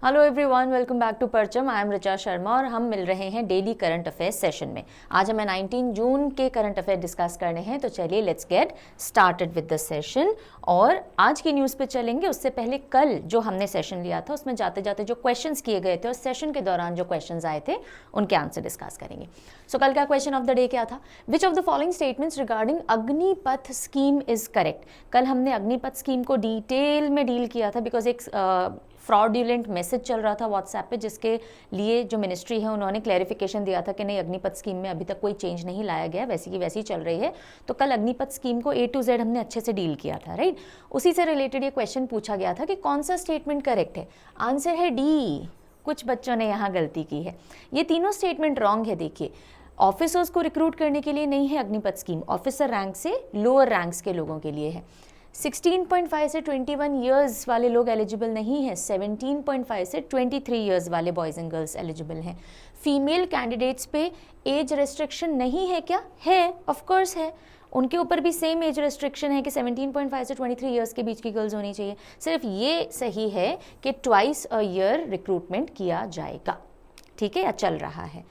Hello everyone, welcome back to Parcham. I M Richa Sharma और हम मिल रहे हैं डेली करंट अफेयर्स सेशन में। आज हमें 19 जून के करंट अफेयर डिस्कस करने हैं, तो चलिए let's get started with the session. और आज की न्यूज़ पे चलेंगे। उससे पहले कल जो हमने सेशन लिया था उसमें जाते जाते जो क्वेश्चंस किए गए थे और सेशन के दौरान जो क्वेश्चंस आए थे उनके आंसर डिस्कस करेंगे। सो कल का क्वेश्चन ऑफ द डे क्या था? Which of the following statements regarding Agnipath scheme is correct. कल हमने अग्निपथ स्कीम को डिटेल में डील किया था बिकॉज एक फ्रॉडुलेंट मैसेज चल रहा था व्हाट्सएप पे, जिसके लिए जो मिनिस्ट्री है उन्होंने क्लैरिफिकेशन दिया था कि नहीं, अग्निपथ स्कीम में अभी तक कोई चेंज नहीं लाया गया, वैसी की वैसी चल रही है। तो कल अग्निपथ स्कीम को A to Z हमने अच्छे से डील किया था, राइट। उसी से रिलेटेड ये क्वेश्चन पूछा गया था कि कौन सा स्टेटमेंट करेक्ट है। आंसर है डी। कुछ बच्चों ने यहाँ गलती की है, ये तीनों स्टेटमेंट रॉन्ग है। देखिए, ऑफिसर्स को रिक्रूट करने के लिए नहीं है अग्निपथ स्कीम, ऑफिसर रैंक से लोअर रैंक्स के लोगों के लिए है। 16.5 से 21 ईयर्स वाले लोग एलिजिबल नहीं हैं, 17.5 से 23 ईयर्स वाले बॉयज़ एंड गर्ल्स एलिजिबल हैं। फीमेल कैंडिडेट्स पे एज रेस्ट्रिक्शन नहीं है क्या? है, ऑफ कोर्स है। उनके ऊपर भी सेम एज रेस्ट्रिक्शन है कि 17.5 से 23 ईयर्स के बीच की गर्ल्स होनी चाहिए। सिर्फ ये सही है कि ट्वाइस अ ईयर रिक्रूटमेंट किया जाएगा, ठीक है, या चल रहा है।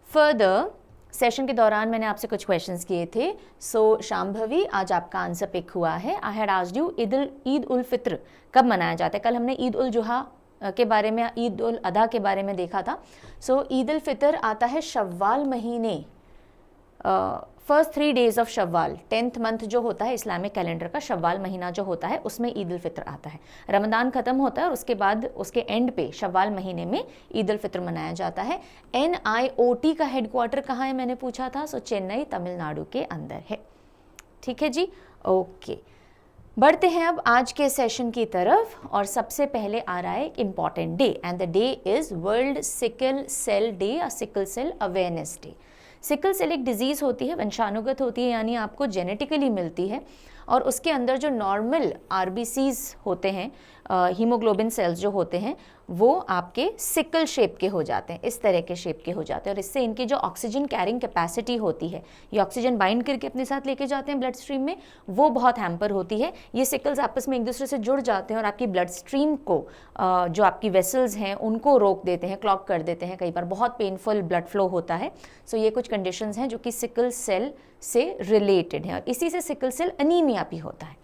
फर्दर सेशन के दौरान मैंने आपसे कुछ क्वेश्चंस किए थे। सो शाम्भवी, आज आपका आंसर पिक हुआ है। I had asked you Eid ul Fitr कब मनाया जाता है। कल हमने ईद उल जुहा के बारे में, ईद उल अधा के बारे में देखा था। सो ईद उल फितर आता है शव्वाल महीने, first 3 days of Shawwal. 10th month जो होता है इस्लामिक कैलेंडर का, शव्वाल महीना जो होता है उसमें ईद उल फित्र आता है। रमदान ख़त्म होता है और उसके बाद उसके एंड पे शव्वाल महीने में ईद उल फित्र मनाया जाता है। NIOT का हेडक्वार्टर कहाँ है मैंने पूछा था। सो चेन्नई तमिलनाडु के अंदर है, ठीक है जी, ओके। बढ़ते हैं अब आज के सेशन की तरफ और सबसे पहले आ रहा है एक important day and the day is world sickle cell day या sickle cell awareness day. Sickle cell एक डिजीज़ होती है, वंशानुगत होती है, यानी आपको जेनेटिकली मिलती है और उसके अंदर जो नॉर्मल RBCs होते हैं, हीमोग्लोबिन सेल्स जो होते हैं, वो आपके सिकल शेप के हो जाते हैं, इस तरह के शेप के हो जाते हैं और इससे इनकी जो ऑक्सीजन कैरिंग कैपेसिटी होती है, ये ऑक्सीजन बाइंड करके अपने साथ लेके जाते हैं ब्लड स्ट्रीम में, वो बहुत हैम्पर होती है। ये सिकल्स आपस में एक दूसरे से जुड़ जाते हैं और आपकी ब्लड स्ट्रीम को, जो आपकी वेसल्स हैं उनको रोक देते हैं, क्लॉग कर देते हैं, कई बार बहुत पेनफुल ब्लड फ्लो होता है। सो ये कुछ कंडीशंस हैं जो कि सिकल सेल से रिलेटेड हैं और इसी से सिकल सेल अनीमिया भी होता है,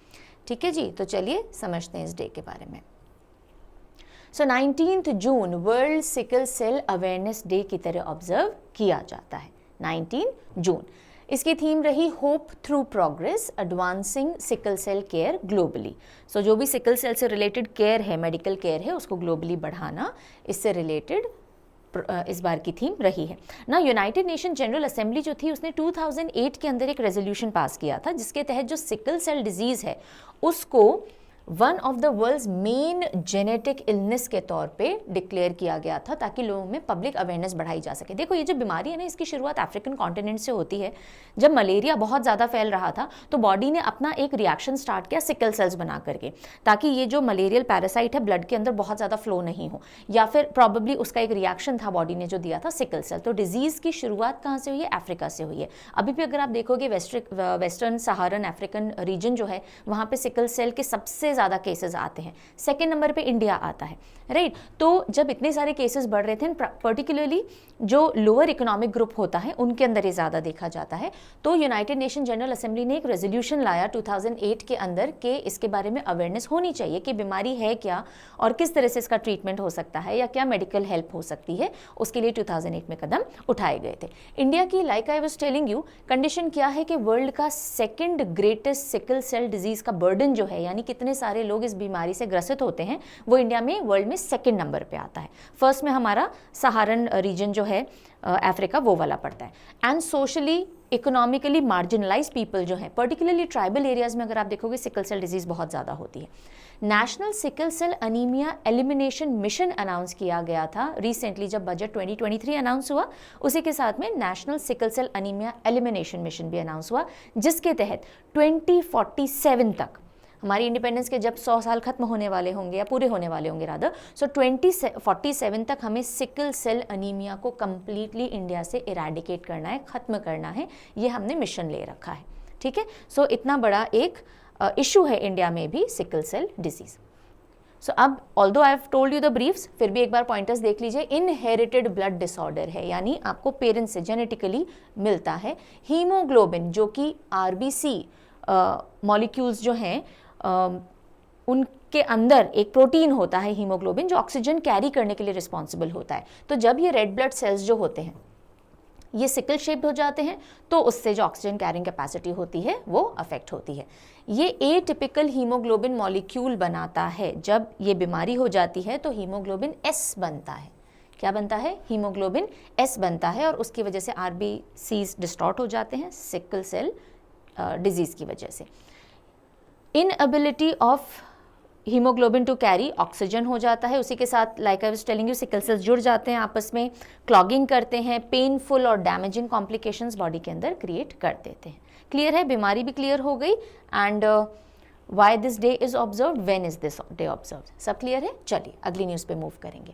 ठीक है जी। तो चलिए समझते हैं इस डे के बारे में। So 19 June world sickle cell awareness day की तरह ऑब्जर्व किया जाता है। 19 जून इसकी थीम रही hope through progress advancing sickle cell care globally. So जो भी सिकल सेल से रिलेटेड केयर है, मेडिकल केयर है, उसको ग्लोबली बढ़ाना, इससे रिलेटेड इस बार की थीम रही है ना। यूनाइटेड नेशन जनरल असेंबली जो थी उसने 2008 के अंदर एक रेजोल्यूशन पास किया था जिसके तहत जो सिकल सेल डिजीज़ है उसको one of the world's main genetic illness के तौर पे डिक्लेयर किया गया था ताकि लोगों में पब्लिक अवेयरनेस बढ़ाई जा सके। देखो, ये जो बीमारी है ना, इसकी शुरुआत अफ्रीकन कॉन्टिनेंट से होती है। जब मलेरिया बहुत ज़्यादा फैल रहा था तो बॉडी ने अपना एक रिएक्शन स्टार्ट किया सिकल सेल्स बना करके, ताकि ये जो मलेरियल पैरासाइट है ब्लड के अंदर बहुत ज़्यादा फ्लो नहीं हो, या फिर प्रॉबेबली उसका एक रिएक्शन था बॉडी ने जो दिया था सिकल सेल। तो डिजीज़ की शुरुआत कहाँ से हुई है? अफ्रीका से हुई है। अभी भी अगर आप देखोगे वेस्टर्न सहारन अफ्रीकन रीजन जो है वहाँ पे सिकल सेल के सबसे ज़्यादा केसेस आते हैं। सेकेंड नंबर पे इंडिया आता है, राइट। तो जब इतने सारे केसेस बढ़ रहे थे, पर्टिकुलरली जो लोअर इकोनॉमिक ग्रुप होता है उनके अंदर ये ज़्यादा देखा जाता है, तो यूनाइटेड नेशन जनरल असेंबली ने एक रेजोल्यूशन लाया 2008 के अंदर कि इसके बारे में अवेयरनेस होनी चाहिए कि बीमारी है क्या और किस तरह से इसका ट्रीटमेंट हो सकता है या क्या मेडिकल हेल्प हो सकती है। उसके लिए 2008 में कदम उठाए गए थे। इंडिया की, like I was telling you, condition क्या है कि वर्ल्ड का second greatest sickle cell disease का बर्डन जो है, यानी कितने सारे लोग इस बीमारी से ग्रसित होते हैं, वो इंडिया में वर्ल्ड में सेकंड नंबर पे आता है। फर्स्ट में हमारा सहारन रीजन जो है अफ्रीका, वो वाला पड़ता है। And socially economically marginalise people जो है, पर्टिकुलरली ट्राइबल एरियाज में अगर आप देखोगे सिकल सेल डिजीज़ बहुत ज़्यादा होती है। National sickle cell anaemia elimination mission announce किया गया था रिसेंटली, जब बजट 2023 अनाउंस हुआ, उसी के साथ में national sickle cell anaemia elimination mission भी अनाउंस हुआ, जिसके तहत 2047 तक, हमारी इंडिपेंडेंस के जब 100 साल खत्म होने वाले होंगे या पूरे होने वाले होंगे रादर, सो 2047 तक हमें सिकल सेल अनीमिया को कम्प्लीटली इंडिया से इरेडिकेट करना है, ख़त्म करना है। ये हमने मिशन ले रखा है, ठीक है। सो इतना बड़ा एक इशू है इंडिया में भी सिकल सेल डिजीज़। सो अब although I have told you the briefs, फिर भी एक बार पॉइंटर्स देख लीजिए। इनहेरिटेड ब्लड डिसऑर्डर है, यानी आपको पेरेंट्स से जेनेटिकली मिलता है। हीमोग्लोबिन जो कि आरबीसी मॉलिक्यूल्स जो हैं उनके अंदर एक प्रोटीन होता है हीमोग्लोबिन, जो ऑक्सीजन कैरी करने के लिए रिस्पॉन्सिबल होता है। तो जब ये रेड ब्लड सेल्स जो होते हैं ये सिकल शेप्ड हो जाते हैं तो उससे जो ऑक्सीजन कैरिंग कैपेसिटी होती है वो अफेक्ट होती है। ये एटिपिकल हीमोग्लोबिन मॉलिक्यूल बनाता है। जब ये बीमारी हो जाती है तो हीमोग्लोबिन एस बनता है। क्या बनता है? हीमोग्लोबिन एस बनता है, और उसकी वजह से आरबीसीज डिस्टॉर्ट हो जाते हैं सिकल सेल डिजीज की वजह से। Inability of haemoglobin to carry oxygen हो जाता है, उसी के साथ like I was telling you sickle cells जुड़ जाते हैं आपस में, क्लॉगिंग करते हैं, पेनफुल और डैमेजिंग कॉम्प्लिकेशंस बॉडी के अंदर क्रिएट कर देते हैं। क्लियर है? बीमारी भी क्लियर हो गई। And why this day is observed, when is this day observed, सब क्लियर है। चलिए अगली न्यूज़ पे मूव करेंगे।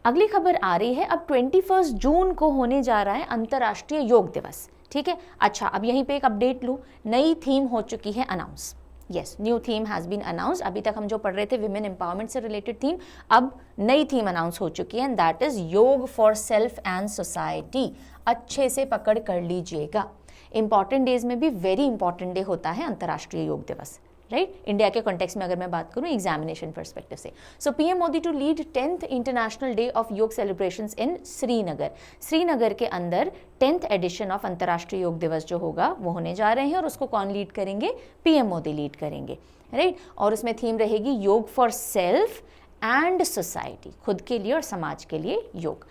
अगली खबर आ रही है, अब 21 जून को होने जा रहा है अंतर्राष्ट्रीय योग दिवस। ठीक है, अच्छा अब यहीं पे एक अपडेट लूँ, नई थीम हो चुकी है announce. Yes, new theme has been announce. अभी तक हम जो पढ़ रहे थे विमेन एम्पावरमेंट से रिलेटेड थीम, अब नई थीम अनाउंस हो चुकी है, and that is yog for self and society. अच्छे से पकड़ कर लीजिएगा, इंपॉर्टेंट डेज में भी वेरी इंपॉर्टेंट डे होता है अंतर्राष्ट्रीय योग दिवस, राइट? इंडिया के कॉन्टेक्स्ट में अगर मैं बात करूं एग्जामिनेशन पर्सपेक्टिव से। So PM Modi to lead 10th international day of yoga celebrations in Srinagar. Srinagar के अंदर 10th एडिशन ऑफ अंतर्राष्ट्रीय योग दिवस जो होगा वो होने जा रहे हैं, और उसको कौन लीड करेंगे? पीएम मोदी लीड करेंगे, राइट? और उसमें थीम रहेगी योग फॉर सेल्फ एंड सोसाइटी, खुद के लिए और समाज के लिए योग।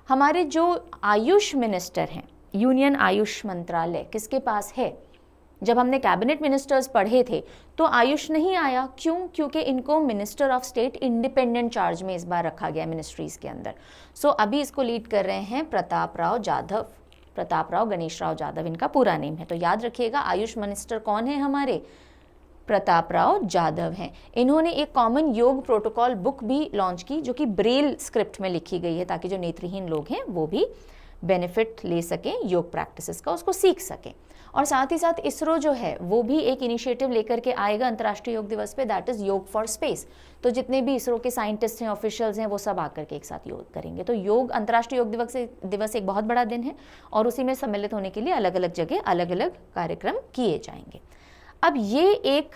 हमारे जो आयुष मिनिस्टर हैं, यूनियन आयुष मंत्रालय किसके पास है? जब हमने कैबिनेट मिनिस्टर्स पढ़े थे तो आयुष नहीं आया। क्यों? क्योंकि इनको minister of state independent charge में इस बार रखा गया मिनिस्ट्रीज के अंदर। सो अभी इसको लीड कर रहे हैं प्रताप राव जाधव, प्रताप राव गणेश राव जाधव इनका पूरा नेम है। तो याद रखिएगा आयुष मिनिस्टर कौन है हमारे? प्रताप राव जाधव हैं। इन्होंने एक कॉमन योग प्रोटोकॉल बुक भी लॉन्च की जो कि ब्रेल स्क्रिप्ट में लिखी गई है, ताकि जो नेत्रहीन लोग हैं वो भी बेनिफिट ले सकें योग प्रैक्टिसेस का, उसको सीख सकें। और साथ ही साथ इसरो जो है वो भी एक इनिशिएटिव लेकर के आएगा अंतर्राष्ट्रीय योग दिवस पे, दैट इज़ योग फॉर स्पेस। तो जितने भी इसरो के साइंटिस्ट हैं, ऑफिशियल्स हैं, वो सब आकर के एक साथ योग करेंगे। तो योग अंतर्राष्ट्रीय योग दिवस एक बहुत बड़ा दिन है, और उसी में सम्मिलित होने के लिए अलग अलग जगह अलग अलग कार्यक्रम किए जाएंगे। अब ये एक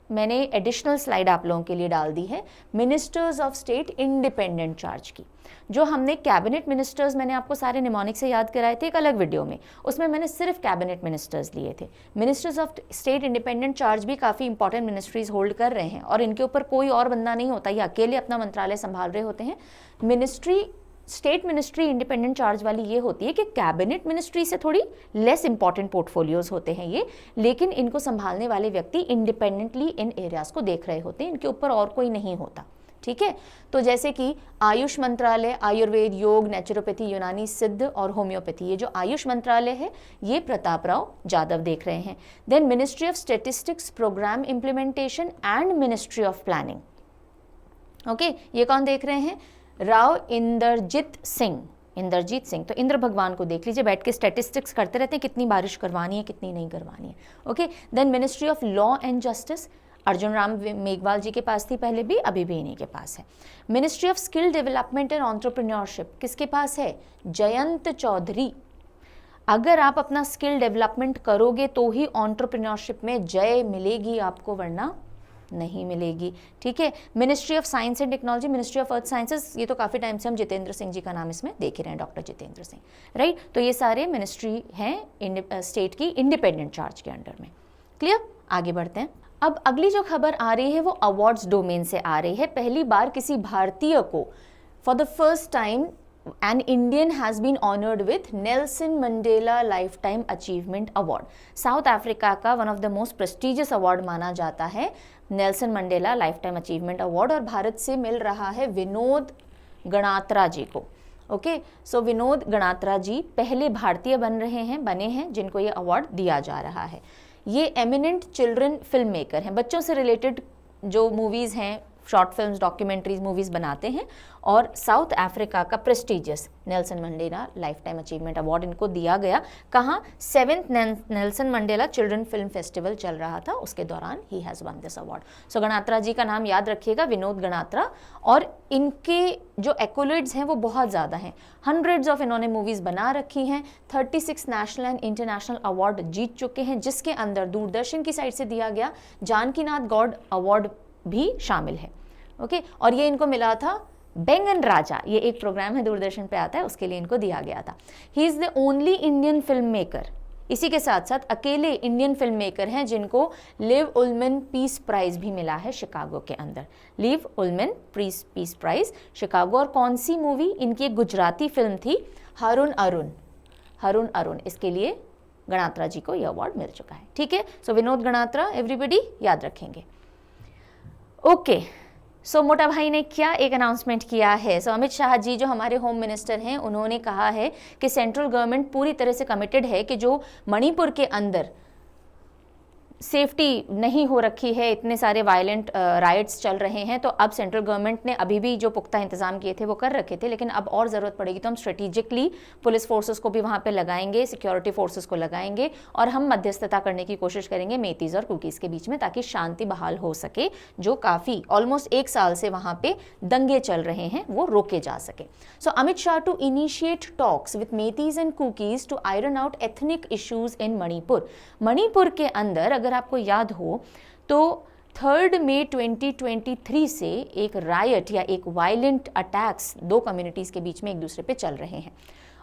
मैंने एडिशनल स्लाइड आप लोगों के लिए डाल दी है ministers of state independent charge की। जो हमने कैबिनेट मिनिस्टर्स मैंने आपको सारे निमोनिक से याद कराए थे एक अलग वीडियो में, उसमें मैंने सिर्फ कैबिनेट मिनिस्टर्स लिए थे। Ministers of state independent charge भी काफ़ी इंपॉर्टेंट मिनिस्ट्रीज होल्ड कर रहे हैं, और इनके ऊपर कोई और बंदा नहीं होता, ये अकेले अपना मंत्रालय संभाल रहे होते हैं। Ministry state ministry independent charge वाली ये होती है कि कैबिनेट मिनिस्ट्री से थोड़ी लेस इंपॉर्टेंट पोर्टफोलियोज होते हैं ये, लेकिन इनको संभालने वाले व्यक्ति इंडिपेंडेंटली इन एरियाज को देख रहे होते हैं, इनके ऊपर और कोई नहीं होता। ठीक है, तो जैसे कि आयुष मंत्रालय आयुर्वेद, योग, नेचुरोपैथी, यूनानी, सिद्ध और होम्योपैथी, ये जो आयुष मंत्रालय है ये प्रताप राव जाधव देख रहे हैं। Then ministry of statistics, programme implementation and ministry of planning, okay, ये कौन देख रहे हैं? राव इंद्रजीत सिंह। इंद्रजीत सिंह, तो इंद्र भगवान को देख लीजिए, बैठ के स्टैटिस्टिक्स करते रहते हैं, कितनी बारिश करवानी है कितनी नहीं करवानी है। Okay, then ministry of law and justice Arjun Ram Meghwal ji के पास थी पहले भी, अभी भी इन्हीं के पास है। Ministry of skill development and entrepreneurship किसके पास है? जयंत चौधरी। अगर आप अपना स्किल डेवलपमेंट करोगे तो ही एंटरप्रेन्योरशिप में जय मिलेगी आपको, वरना नहीं मिलेगी। ठीक है, ministry of science and technology, ministry of earth sciences, ये तो काफ़ी टाइम से हम जितेंद्र सिंह जी का नाम इसमें देख रहे हैं, डॉक्टर जितेंद्र सिंह, राइट? तो ये सारे मिनिस्ट्री हैं स्टेट की इंडिपेंडेंट चार्ज के अंडर में। क्लियर? आगे बढ़ते हैं। अब अगली जो खबर आ रही है वो अवार्ड्स डोमेन से आ रही है। पहली बार किसी भारतीय को for the first time an Indian has been honored with Nelson Mandela Lifetime Achievement Award. South Africa का one of the most prestigious award माना जाता है Nelson Mandela lifetime achievement award, और भारत से मिल रहा है विनोद गणात्रा जी को। ओके, सो विनोद गणात्रा जी पहले भारतीय बने हैं जिनको ये अवार्ड दिया जा रहा है। ये एमिनेंट चिल्ड्रन फिल्म मेकर हैं, बच्चों से रिलेटेड जो मूवीज़ हैं, शॉर्ट फिल्म्स, डॉक्यूमेंट्रीज, मूवीज़ बनाते हैं। और साउथ अफ्रीका का prestigious Nelson Mandela life time achievement award इनको दिया गया। कहाँ? 7th Nelson Mandela children film festival चल रहा था, उसके दौरान ही has won this award. So Ganatra ji का नाम याद रखिएगा, विनोद गणात्रा। और इनके जो एक्कोलेड्स हैं वो बहुत ज़्यादा हैं। हंड्रेड्स ऑफ इन्होंने मूवीज़ बना रखी हैं, 36 नेशनल एंड इंटरनेशनल अवार्ड जीत चुके हैं, जिसके अंदर दूरदर्शन की साइड से दिया गया जानकीनाथ गौड़ अवार्ड भी शामिल है। ओके, और ये इनको मिला था बैंगन राजा, ये एक प्रोग्राम है दूरदर्शन पे आता है, उसके लिए इनको दिया गया था। He is the only Indian film maker, इसी के साथ साथ अकेले इंडियन फिल्म मेकर हैं जिनको लिव उलमन पीस प्राइज़ भी मिला है शिकागो के अंदर। Liv Ullmann peace prize Chicago. और कौन सी मूवी? इनकी एक गुजराती फिल्म थी हरुण अरुण, हरुण अरुण, इसके लिए गणात्रा जी को यह अवार्ड मिल चुका है। ठीक है, सो विनोद गणात्रा एवरीबडी याद रखेंगे। ओके, सो मोटा भाई ने क्या एक अनाउंसमेंट किया है। सो अमित शाह जी जो हमारे होम मिनिस्टर हैं, उन्होंने कहा है कि सेंट्रल गवर्नमेंट पूरी तरह से कमिटेड है कि जो मणिपुर के अंदर सेफ्टी नहीं हो रखी है, इतने सारे वायलेंट राइट्स चल रहे हैं, तो अब सेंट्रल गवर्नमेंट ने अभी भी जो पुख्ता इंतजाम किए थे वो कर रखे थे, लेकिन अब और ज़रूरत पड़ेगी तो हम स्ट्रेटेजिकली पुलिस फोर्सेस को भी वहाँ पे लगाएंगे, सिक्योरिटी फोर्सेस को लगाएंगे, और हम मध्यस्थता करने की कोशिश करेंगे मेतीज़ और कुकीज़ के बीच में, ताकि शांति बहाल हो सके। जो काफ़ी ऑलमोस्ट 1 साल से वहाँ पे दंगे चल रहे हैं वो रोके जा सके। So Amit Shah to initiate talks with Meiteis and Kukis to iron out ethnic issues in Manipur. Manipur के अंदर अगर आपको याद हो तो 3 मई 2023 से एक रायट या एक वायलेंट अटैक्स 2 कम्युनिटीज़ के बीच में एक दूसरे पे चल रहे हैं।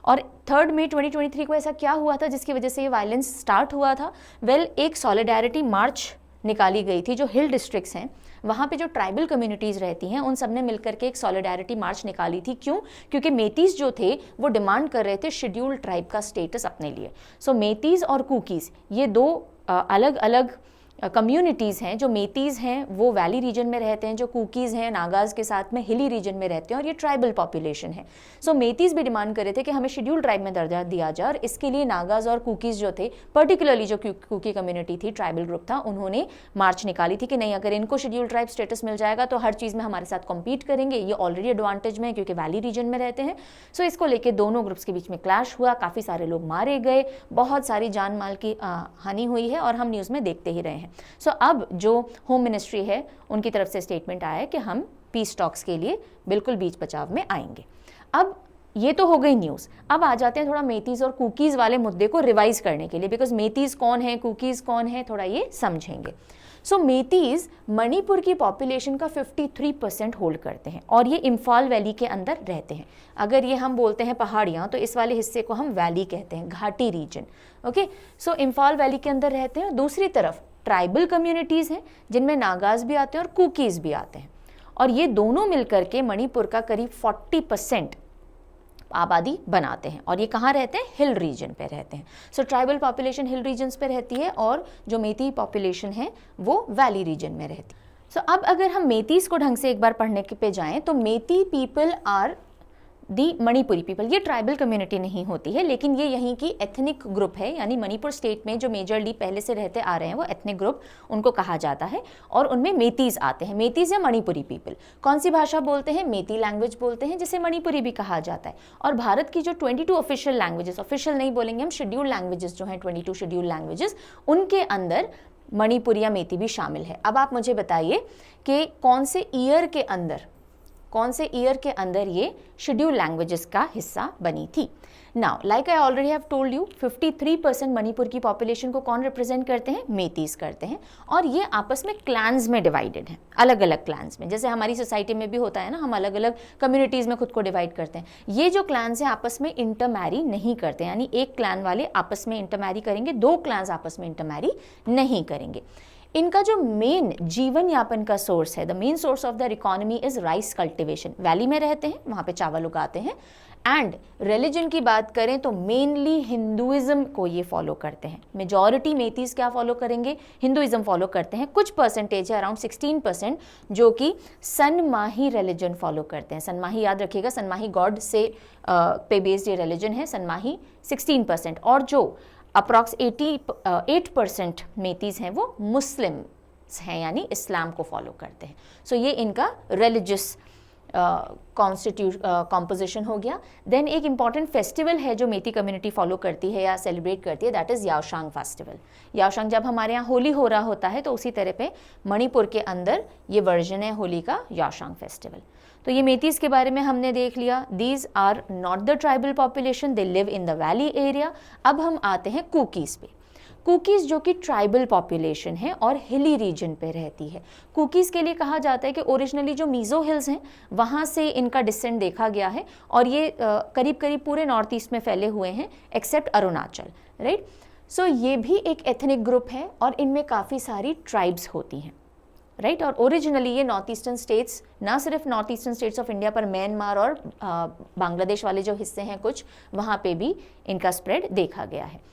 और 3 मई 2023 को ऐसा क्या हुआ था जिसकी वजह से ये वायलेंस स्टार्ट हुआ था? वेल, एक सॉलिडारिटी मार्च निकाली गई थी। जो हिल डिस्ट्रिक्ट्स हैं वहाँ पे जो ट्राइबल कम्युनिटीज़ रहती हैं उन सब ने मिलकर के एक सॉलिडारिटी मार्च निकाली थी। क्यों? क्योंकि मेतीज़ जो थे वो डिमांड कर रहे थे शेड्यूल्ड ट्राइब का स्टेटस अपने लिए। सो मेतीज़ और कुकीज़ ये 2 अलग अलग कम्युनिटीज़ हैं। जो मेतीज़ हैं वो वैली रीजन में रहते हैं, जो कुकीज़ हैं नागाज़ के साथ में हिली रीजन में रहते हैं, और ये ट्राइबल पॉपुलेशन है। सो मेतीज़ भी डिमांड कर रहे थे कि हमें शेड्यूल ट्राइब में दर्जा दिया जाए, और इसके लिए नागाज़ और कुकीज़ जो थे, पर्टिकुलरली जो कुकी कम्युनिटी थी, ट्राइबल ग्रुप था, उन्होंने मार्च निकाली थी कि नहीं, अगर इनको शेड्यूल ट्राइब स्टेटस मिल जाएगा तो हर चीज़ में हमारे साथ कम्पीट करेंगे, ये ऑलरेडी एडवांटेज में है क्योंकि वैली रीजन में रहते हैं। सो इसको लेकर दोनों ग्रुप्स के बीच में क्लैश हुआ, काफ़ी सारे लोग मारे गए, बहुत सारी जान माल की हानि हुई है, और हम न्यूज़ में देखते ही रहे हैं। सो अब जो होम मिनिस्ट्री है उनकी तरफ से स्टेटमेंट आया है कि हम पीस टॉक्स के लिए बिल्कुल बीच बचाव में आएंगे। अब ये तो हो गई न्यूज़। अब आ जाते हैं थोड़ा मेतीज़ और कुकीज़ वाले मुद्दे को रिवाइज करने के लिए, बिकॉज मेतीज़ कौन है, कुकीज़ कौन है, थोड़ा ये समझेंगे। सो मेतीज़ मणिपुर की पॉपुलेशन का 53% होल्ड करते हैं, और ये इम्फाल वैली के अंदर रहते हैं। अगर ये हम बोलते हैं पहाड़ियाँ तो इस वाले हिस्से को हम वैली कहते हैं, घाटी रीजन। ओके, सो इम्फाल वैली के अंदर रहते हैं। दूसरी तरफ ट्राइबल कम्युनिटीज़ हैं जिनमें नागाज़ भी आते हैं और कुकीज़ भी आते हैं, और ये दोनों मिलकर के मणिपुर का करीब 40% आबादी बनाते हैं। और ये कहाँ रहते हैं? हिल रीजन पे रहते हैं। सो ट्राइबल पॉपुलेशन हिल रीजन्स पे रहती है, और जो मेती पॉपुलेशन है वो वैली रीजन में रहती है। सो अब अगर हम मेतीज़ को ढंग से एक बार पढ़ने के पे जाएं तो Meitei people are the Manipuri people. ये ट्राइबल कम्युनिटी नहीं होती है, लेकिन ये यहीं की एथनिक ग्रुप है, यानी मणिपुर स्टेट में जो मेजरली पहले से रहते आ रहे हैं वो एथनिक ग्रुप उनको कहा जाता है, और उनमें मेतीज़ आते हैं। मेतीज़ या मणिपुरी पीपल कौन सी भाषा बोलते हैं? मेती लैंग्वेज बोलते हैं, जिसे मणिपुरी भी कहा जाता है। और भारत की जो 22 ऑफिशियल लैंग्वेजेस, ऑफिशियल नहीं बोलेंगे हम, शेड्यूल लैंग्वेजेस जो हैं 22 शेड्यूल लैंग्वेजेस, उनके अंदर मणिपुरी या मेती भी शामिल है। अब आप मुझे बताइए कि कौन से ईयर के अंदर ये शेड्यूल लैंग्वेजेस का हिस्सा बनी थी। Now like I already have told you, 53% Manipur की पॉपुलेशन को कौन रिप्रेजेंट करते हैं? मेतीज़ करते हैं, और ये आपस में क्लैंस में डिवाइडेड हैं, अलग अलग क्लैंस में। जैसे हमारी सोसाइटी में भी होता है ना, हम अलग अलग कम्युनिटीज़ में खुद को डिवाइड करते हैं। ये जो क्लैंस हैं आपस में इंटरमैरी नहीं करते, यानी एक क्लैन वाले आपस में इंटरमैरी करेंगे, 2 क्लैंस आपस में इंटरमैरी नहीं करेंगे। इनका जो मेन जीवन यापन का सोर्स है, the main source of their economy is rice cultivation. Valley में रहते हैं, वहाँ पे चावल उगाते हैं। एंड रिलीजन की बात करें तो मेनली हिंदुइज्म को ये फॉलो करते हैं। मेजॉरिटी मेतीज़ क्या फॉलो करेंगे? हिंदुइज्म फॉलो करते हैं। कुछ परसेंटेज है, अराउंड 16%, जो कि सनमाही रिलीजन फॉलो करते हैं। सनमाही याद रखिएगा, सनमाही गॉड से पे बेस्ड ये रिलीजन है। सनमाही 16%, और जो अप्रॉक्स 88% मेतीज़ हैं वो मुस्लिम हैं यानी इस्लाम को फॉलो करते हैं। सो ये इनका रिलीजियस कॉम्पोजिशन हो गया। देन एक इम्पॉर्टेंट फेस्टिवल है जो मेती कम्युनिटी फॉलो करती है या सेलिब्रेट करती है, that is Yaoshang festival. Yaoshang जब हमारे यहाँ होली हो रहा होता है तो उसी तरह पे मणिपुर के अंदर ये वर्जन है होली का, याओशांग फेस्टिवल। तो ये मेतीज़ के बारे में हमने देख लिया। These are not the tribal population, they live in the valley area. अब हम आते हैं कुकीज़ पे। कुकीज़ जो कि ट्राइबल पॉपुलेशन है और हिली रीजन पे रहती है। कुकीज़ के लिए कहा जाता है कि ओरिजिनली जो मीज़ो हिल्स हैं वहाँ से इनका डिसेंट देखा गया है और ये करीब करीब पूरे नॉर्थ ईस्ट में फैले हुए हैं एक्सेप्ट अरुणाचल, राइट। सो ये भी एक एथनिक ग्रुप है और इनमें काफ़ी सारी ट्राइब्स होती हैं, राइट। और ओरिजिनली ये नॉर्थ ईस्टर्न स्टेट्स, ना सिर्फ north eastern states of India पर म्यांमार और बांग्लादेश वाले जो हिस्से हैं कुछ, वहाँ पे भी इनका स्प्रेड देखा गया है।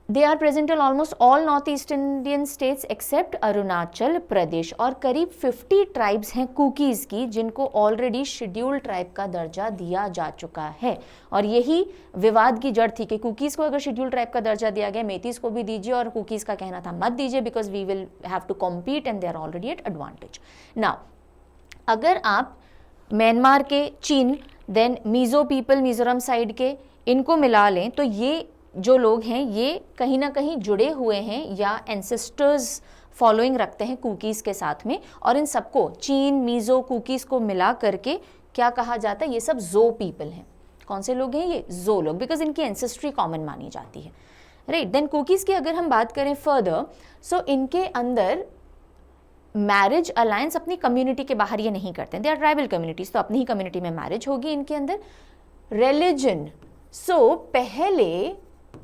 They are present in almost all north east Indian states except Arunachal Pradesh. और करीब 50 ट्राइब्स हैं कुकीज़ की जिनको ऑलरेडी शेड्यूल्ड ट्राइब का दर्जा दिया जा चुका है। और यही विवाद की जड़ थी कि कुकीज़ को अगर शेड्यूल्ड ट्राइब का दर्जा दिया गया, मेतीज़ को भी दीजिए, और कुकीज़ का कहना था मत दीजिए because we will have to compete and they are already at advantage. Now अगर आप म्यांमार के, चीन, then Mizo people Mizoram side के, इनको मिला लें तो ये जो लोग हैं ये कहीं ना कहीं जुड़े हुए हैं या एंसेस्टर्स फॉलोइंग रखते हैं कुकीज़ के साथ में। और इन सबको, चीन, मीज़ो, कुकीज़ को मिला करके क्या कहा जाता है, ये सब जो पीपल हैं। कौन से लोग हैं ये? जो लोग, बिकॉज इनकी एंसेस्ट्री कॉमन मानी जाती है, राइट। देन कुकीज़ की अगर हम बात करें फर्दर, सो इनके अंदर मैरिज अलायंस अपनी कम्युनिटी के बाहर ये नहीं करते हैं, दे आर ट्राइबल कम्युनिटीज, तो अपनी ही कम्युनिटी में मैरिज होगी इनके अंदर। रिलीजन, सो पहले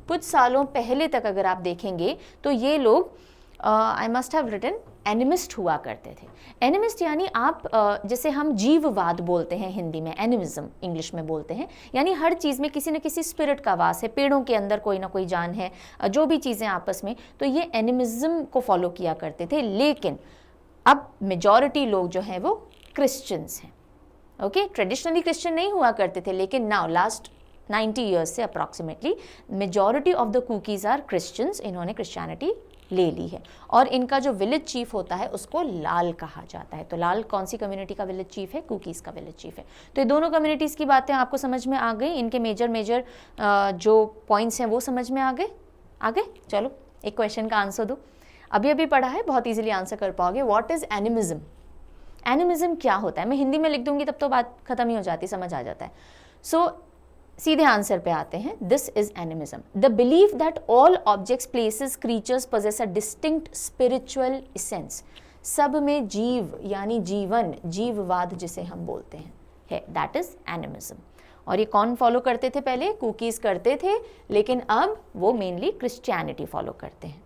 कुछ सालों पहले तक अगर आप देखेंगे तो ये लोग, I must have written, animist हुआ करते थे। एनिमिस्ट यानी आप जैसे हम जीववाद बोलते हैं हिंदी में, एनिमिज्म इंग्लिश में बोलते हैं, यानी हर चीज़ में किसी न किसी स्पिरिट का वास है, पेड़ों के अंदर कोई ना कोई जान है, जो भी चीज़ें आपस में, तो ये एनिमिज्म को फॉलो किया करते थे। लेकिन अब मेजॉरिटी लोग जो हैं वो क्रिश्चियंस हैं, ओके। ट्रेडिशनली क्रिश्चियन नहीं हुआ करते थे, लेकिन नाउ लास्ट 90 ईयर्स से approximately majority of the Kukis are Christians. इन्होंने क्रिश्चियनिटी ले ली है। और इनका जो विलेज चीफ होता है उसको लाल कहा जाता है। तो लाल कौन सी कम्युनिटी का विलेज चीफ है? कुकीज़ का विलेज चीफ है। तो ये दोनों कम्युनिटीज़ की बातें आपको समझ में आ गई, इनके मेजर जो पॉइंट्स हैं वो समझ में आ गए। चलो एक क्वेश्चन का आंसर दो। अभी पढ़ा है, बहुत ईजिली आंसर कर पाओगे। What is animism? एनिमिज्म क्या होता है? मैं हिंदी में लिख दूंगी तब तो बात खत्म ही हो जाती, समझ आ जाता है। सो सीधे आंसर पे आते हैं। This is animism, the belief that all objects, places, creatures possess a distinct spiritual essence. सब में जीव यानी जीवन, जीववाद जिसे हम बोलते हैं, है, दैट इज एनिमिज्म। और ये कौन फॉलो करते थे? पहले कुकीज़ करते थे, लेकिन अब वो मेनली क्रिश्चियनिटी फॉलो करते हैं।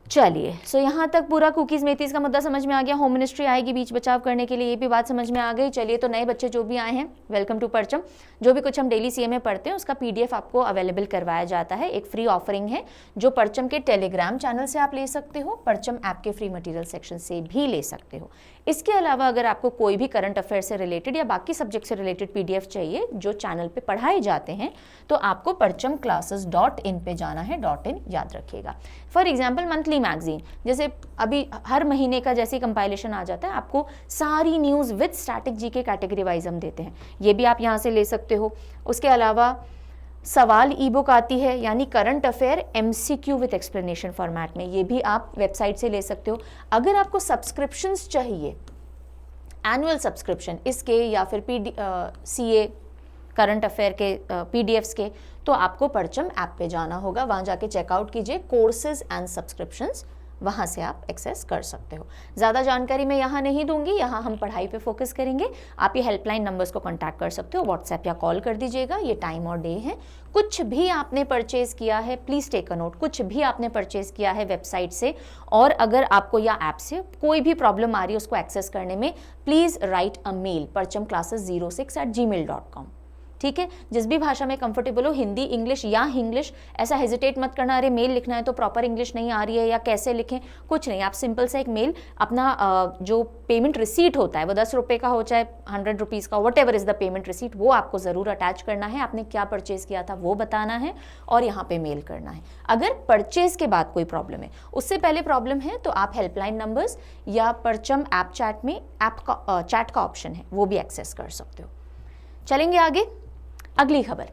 चलिए, सो यहाँ तक पूरा कुकीज़ मेथीज़ का मुद्दा समझ में आ गया। होम मिनिस्ट्री आएगी बीच बचाव करने के लिए, ये भी बात समझ में आ गई। चलिए, तो नए बच्चे जो भी आए हैं, वेलकम टू परचम। जो भी कुछ हम डेली सीए में पढ़ते हैं उसका पीडीएफ आपको अवेलेबल करवाया जाता है। एक फ्री ऑफरिंग है जो परचम के टेलीग्राम चैनल से आप ले सकते हो, परचम ऐप के फ्री मटेरियल सेक्शन से भी ले सकते हो। इसके अलावा अगर आपको कोई भी करंट अफेयर से रिलेटेड या बाकी सब्जेक्ट से रिलेटेड पीडीएफ चाहिए जो चैनल पे पढ़ाए जाते हैं, तो आपको parchamclasses.in पे जाना है। .in याद रखिएगा। फॉर एग्जाम्पल मंथली मैगजीन, जैसे अभी हर महीने का जैसे कंपाइलेशन आ जाता है, आपको सारी news with static GK category wise हम देते हैं, ये भी आप यहाँ से ले सकते हो। उसके अलावा सवाल ई बुक आती है, यानी current affair MCQ with explanation format में, ये भी आप वेबसाइट से ले सकते हो। अगर आपको सब्सक्रिप्शंस चाहिए, एनुअल सब्सक्रिप्शन इसके या फिर CA करंट अफेयर के PDFs के, तो आपको परचम ऐप पे जाना होगा। वहाँ जाके चेकआउट कीजिए कोर्सेज एंड सब्सक्रिप्शंस, वहाँ से आप एक्सेस कर सकते हो। ज़्यादा जानकारी मैं यहाँ नहीं दूंगी, यहाँ हम पढ़ाई पे फोकस करेंगे। आप ये हेल्पलाइन नंबर्स को कांटेक्ट कर सकते हो, व्हाट्सएप या कॉल कर दीजिएगा। ये टाइम और डे है। कुछ भी आपने परचेज किया है, प्लीज़ टेक अ नोट, कुछ भी आपने परचेज किया है वेबसाइट से, और अगर आपको या ऐप से कोई भी प्रॉब्लम आ रही है उसको एक्सेस करने में, please write a mail parchamclasses06@gmail.com। ठीक है, जिस भी भाषा में कंफर्टेबल हो, हिंदी, इंग्लिश या इंग्लिश, ऐसा हेजिटेट मत करना अरे मेल लिखना है तो प्रॉपर इंग्लिश नहीं आ रही है या कैसे लिखें, कुछ नहीं, आप सिंपल सा एक मेल अपना जो पेमेंट रिसीट होता है वो 10 रुपये का हो चाहे 100 रुपीज़ का, what ever is the payment receipt, वो आपको ज़रूर अटैच करना है, आपने क्या परचेज़ किया था वो बताना है और यहाँ पे मेल करना है। अगर परचेज़ के बाद कोई प्रॉब्लम है, उससे पहले प्रॉब्लम है तो आप हेल्पलाइन नंबर्स या परचम ऐप चैट में चैट का ऑप्शन है वो भी एक्सेस कर सकते हो। चलेंगे आगे। अगली खबर,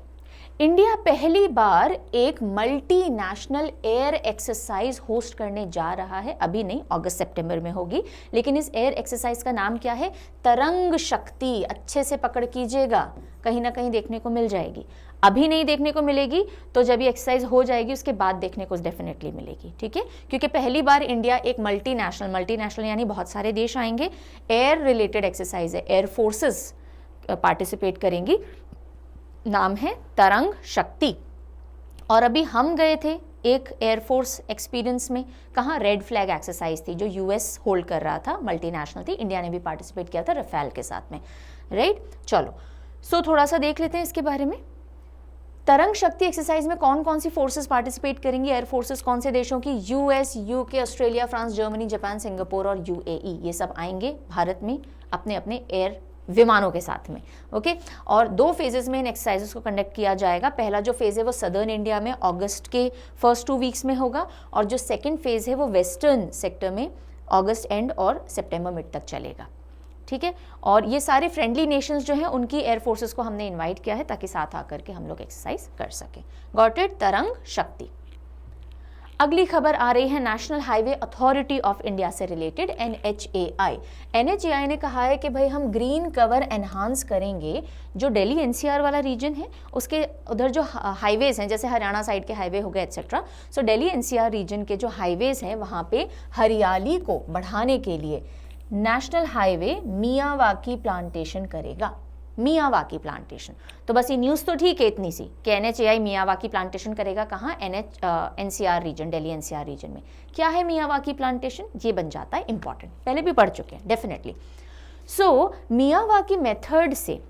इंडिया पहली बार एक मल्टीनेशनल एयर एक्सरसाइज होस्ट करने जा रहा है। अभी नहीं, अगस्त सितंबर में होगी, लेकिन इस एयर एक्सरसाइज का नाम क्या है? तरंग शक्ति। अच्छे से पकड़ कीजिएगा, कहीं ना कहीं देखने को मिल जाएगी। अभी नहीं देखने को मिलेगी तो जब ये एक्सरसाइज हो जाएगी उसके बाद देखने को डेफिनेटली मिलेगी, ठीक है, क्योंकि पहली बार इंडिया एक मल्टीनेशनल यानी बहुत सारे देश आएंगे, एयर रिलेटेड एक्सरसाइज है, एयर फोर्सेस पार्टिसिपेट करेंगी, नाम है तरंग शक्ति। और अभी हम गए थे एक एयरफोर्स एक्सपीरियंस में, कहाँ? रेड फ्लैग एक्सरसाइज थी जो यूएस होल्ड कर रहा था, मल्टीनेशनल थी, इंडिया ने भी पार्टिसिपेट किया था रफेल के साथ में, राइट। चलो थोड़ा सा देख लेते हैं इसके बारे में। तरंग शक्ति एक्सरसाइज में कौन कौन सी फोर्सेस पार्टिसिपेट करेंगी? एयर फोर्सेस कौन से देशों की? US, UK, Australia, France, Germany, Japan, Singapore और यूएई, ये सब आएंगे भारत में अपने अपने एयर विमानों के साथ में, ओके। और 2 फेजेस में इन एक्सरसाइजेस को कंडक्ट किया जाएगा। पहला जो फेज है वो सदर्न इंडिया में अगस्त के फर्स्ट 2 वीक्स में होगा, और जो सेकंड फेज है वो वेस्टर्न सेक्टर में अगस्त एंड और सितंबर मिड तक चलेगा, ठीक है। और ये सारे फ्रेंडली नेशंस जो हैं उनकी एयर फोर्सेस को हमने इन्वाइट किया है ताकि साथ आकर के हम लोग एक्सरसाइज कर सकें। Got it? तरंग शक्ति। अगली खबर आ रही है national highway authority of India से रिलेटेड, NHAI। NHAI ने कहा है कि भाई हम ग्रीन कवर एनहांस करेंगे। जो दिल्ली NCR वाला रीजन है उसके उधर जो हाईवेज हैं, जैसे हरियाणा साइड के हाईवे हो गए एक्सेट्रा, सो दिल्ली NCR रीजन के जो हाईवेज हैं वहाँ पे हरियाली को बढ़ाने के लिए नेशनल हाईवे मियावाकी प्लांटेशन करेगा। मियावाकी प्लांटेशन, तो बस ये न्यूज़ तो ठीक है इतनी सी कि NHAI मियावाकी प्लांटेशन करेगा। कहाँ? NCR region, Delhi NCR region में। क्या है मियावाकी प्लांटेशन? ये बन जाता है इंपॉर्टेंट, पहले भी पढ़ चुके हैं डेफिनेटली। सो मियावाकी मेथड से,